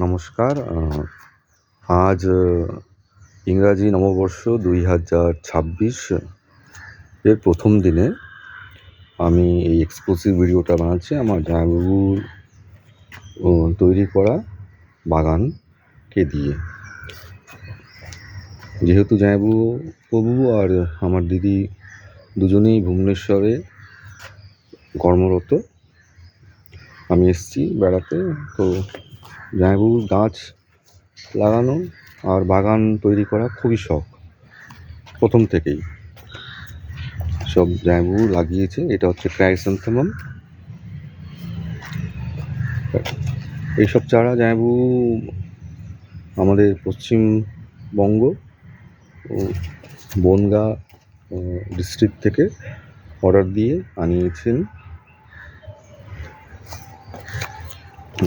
নমস্কার। আজ ইংরাজি নববর্ষ 2026 এর প্রথম দিনে আমি এই এক্সক্লুসিভ ভিডিওটা বানাচ্ছি আমার জামাইবাবুর তৈরি করা বাগানকে দিয়ে। যেহেতু জামাইবাবু আর আমার দিদি দুজনেই ভুবনেশ্বরে কর্মরত, আমি এসেছি বেড়াতে। তো জামাইবাবুর গাছ লাগানো আর বাগান তৈরি করা খুবই শখ, প্রথম থেকেই সব জামাইবাবু লাগিয়েছে। এটা হচ্ছে ক্রাইস্যান্থামাম। এইসব চারা জামাইবাবু আমাদের পশ্চিমবঙ্গ বনগাঁ ডিস্ট্রিক্ট থেকে অর্ডার দিয়ে আনিয়েছেন,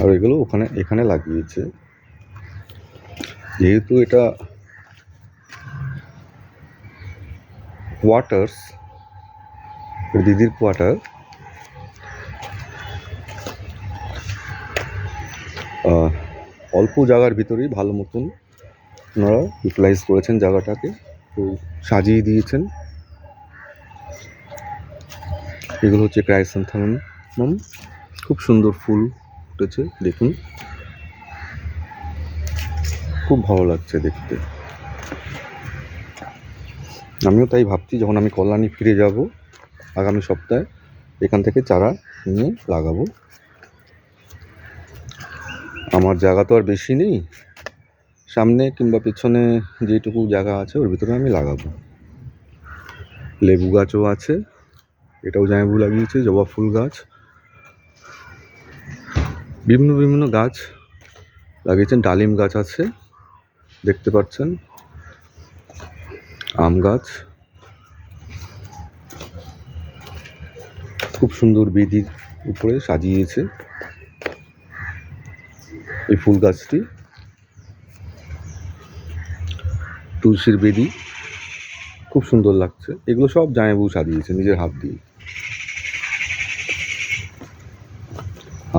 আর এগুলো এখানে লাগিয়েছে। যেহেতু এটা কোয়ার্টার্স, দিদির কোয়ার্টার, অল্প জায়গার ভিতরেই ভালো মতন ওনারা ইউটিলাইজ করেছেন জায়গাটাকে, তো সাজিয়ে দিয়েছেন। এগুলো হচ্ছে ক্রাইস্যান্থামাম, খুব সুন্দর ফুল ফুটেছে, দেখুন, খুব ভালো লাগছে দেখতে। আমিও তাই ভাবছি, যখন আমি কল্যাণী ফিরে যাব আগামী সপ্তাহে, এখান থেকে চারা নিয়ে লাগাবো। আমার জায়গা তো আর বেশি নেই, সামনে কিংবা পেছনে যেটুকু জায়গা আছে ওর ভিতরে আমি লাগাবো। লেবু গাছও আছে, এটাও জামাইবাবু লাগিয়েছে, জবা ফুল গাছ, বিভিন্ন গাছ লাগিয়েছেন। ডালিম গাছ আছে, দেখতে পাচ্ছেন, আম গাছ, খুব সুন্দর বেদির উপরে সাজিয়েছে এই ফুল গাছটি। তুলসীর বেদি খুব সুন্দর লাগছে। এগুলো সব জামাইবাবু সাজিয়েছে নিজের হাত দিয়ে।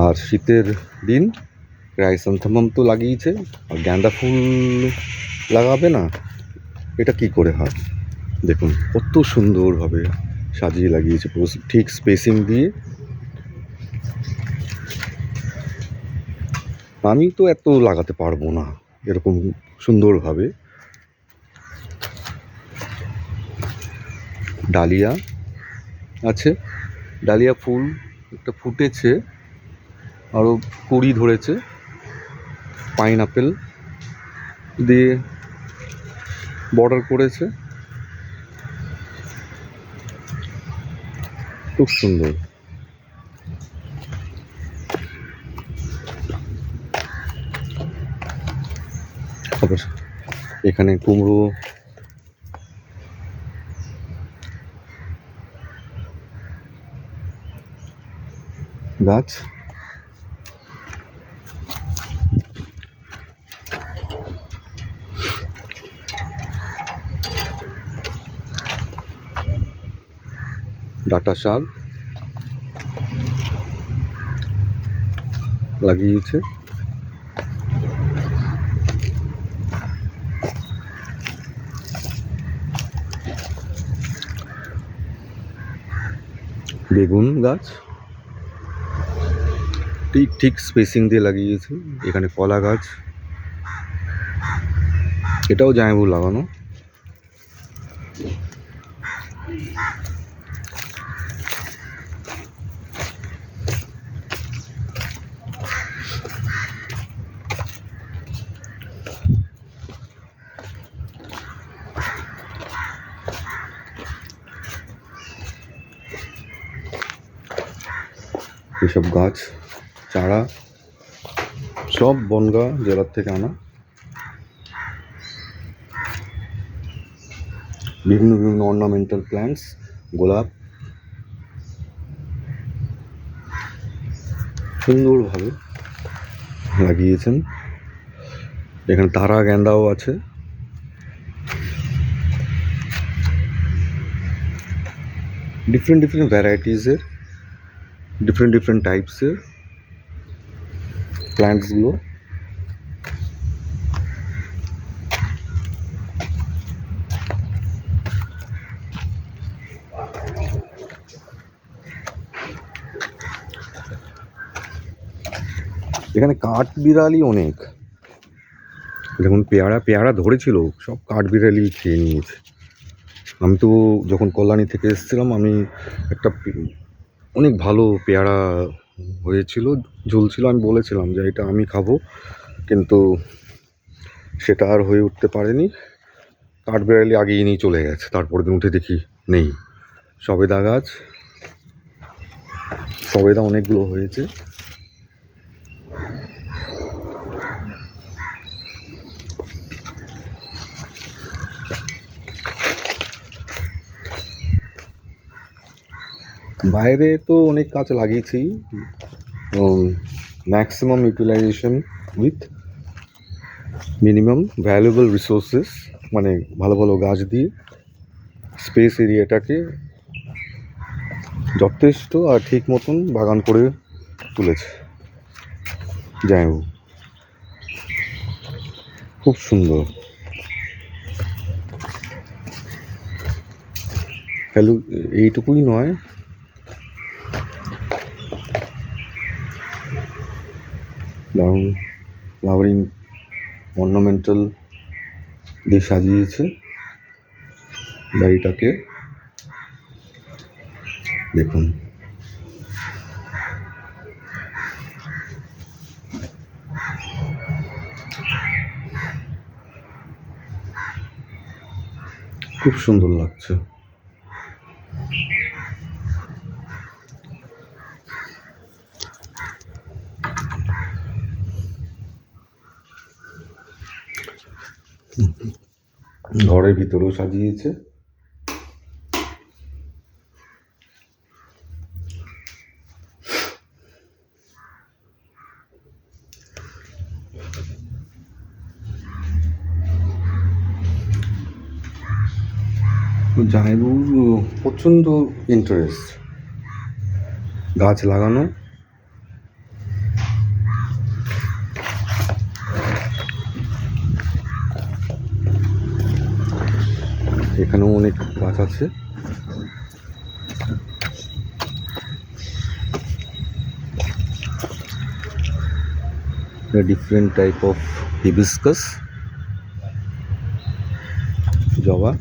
আর শীতের দিন ক্রাইস্যান্থামাম তো লাগিয়েছে, আর গাঁদা ফুল লাগাবে না, এটা কি করে হয়? দেখুন কত সুন্দরভাবে সাজিয়ে লাগিয়েছে, পুরো ঠিক স্পেসিং দিয়ে। আমি তো এত লাগাতে পারবো না এরকম সুন্দরভাবে। ডালিয়া আছে, ডালিয়া ফুল একটা ফুটেছে, আরও কুড়ি ধরেছে। পাইনঅ্যাপেল দিয়ে বর্ডার করেছে, খুব সুন্দর। এখানে কুমড়ো গাছ, ডাঁটা শাক লাগিয়েছে, বেগুন গাছ ঠিক স্পেসিং দিয়ে লাগিয়েছে। এখানে কলা গাছ, এটাও জামাইবাবু লাগানো। এসব গাছ চারা সব বনগাঁ জেলার থেকে আনা। বিভিন্ন অর্নামেন্টাল প্ল্যান্টস, গোলাপ সুন্দরভাবে লাগিয়েছেন। এখানে তারা গেঁদাও আছে, ডিফারেন্ট ভ্যারাইটিসের, ডিফারেন্ট টাইপসের প্ল্যান্টসগুলো এখানে কাঠবিড়ালি অনেক। দেখুন পেয়ারা পেয়ারা ধরেছিল, সব কাঠবিড়ালি খেয়ে নিয়েছে। আমি তো যখন কল্যাণী থেকে এসেছিলাম, আমি একটা অনেক ভালো পেয়ারা হয়েছিল, ঝুলছিল, আমি বলেছিলাম যে এটা আমি খাবো, কিন্তু সেটা আর হয়ে উঠতে পারেনি। কাঠবিড়ালি আগেই নিয়ে চলে গেছে। তারপরের দিন উঠে দেখি নেই। সবেদা গাছ, সবেদা অনেকগুলো হয়েছে। বাইরে তো অনেক গাছ লাগিয়েছি, maximum utilisation with minimum valuable resources, মানে ভালো ভালো গাছ দিয়ে স্পেস এরিয়াটাকে যথেষ্ট আর ঠিক মতন বাগান করে তুলেছে। যাই হোক, খুব সুন্দর। হ্যালো, এইটুকুই নয়, দারুণ ফ্লাওয়ারিং অর্নামেন্টাল দিয়ে সাজিয়েছে বাড়িটাকে। দেখুন, খুব সুন্দর লাগছে। ঘরের ভিতরেও সাজিয়েছে। জামাইবাবু প্রচণ্ড ইন্টারেস্ট গাছ লাগানো। এখানেও অনেক গাছ আছে। ডিফারেন্ট টাইপ অফ হিবিস্কাস, জবা।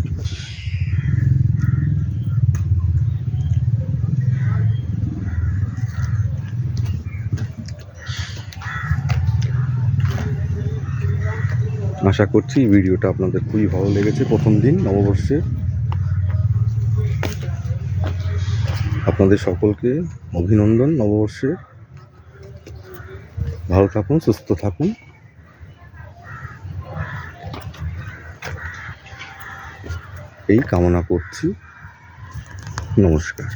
আশা করছি ভিডিওটা আপনাদের খুবই ভালো লেগেছে। প্রথম দিন নববর্ষে আপনাদের সকলকে অভিনন্দন। নববর্ষে ভালো থাকুন, সুস্থ থাকুন, এই কামনা করছি। নমস্কার।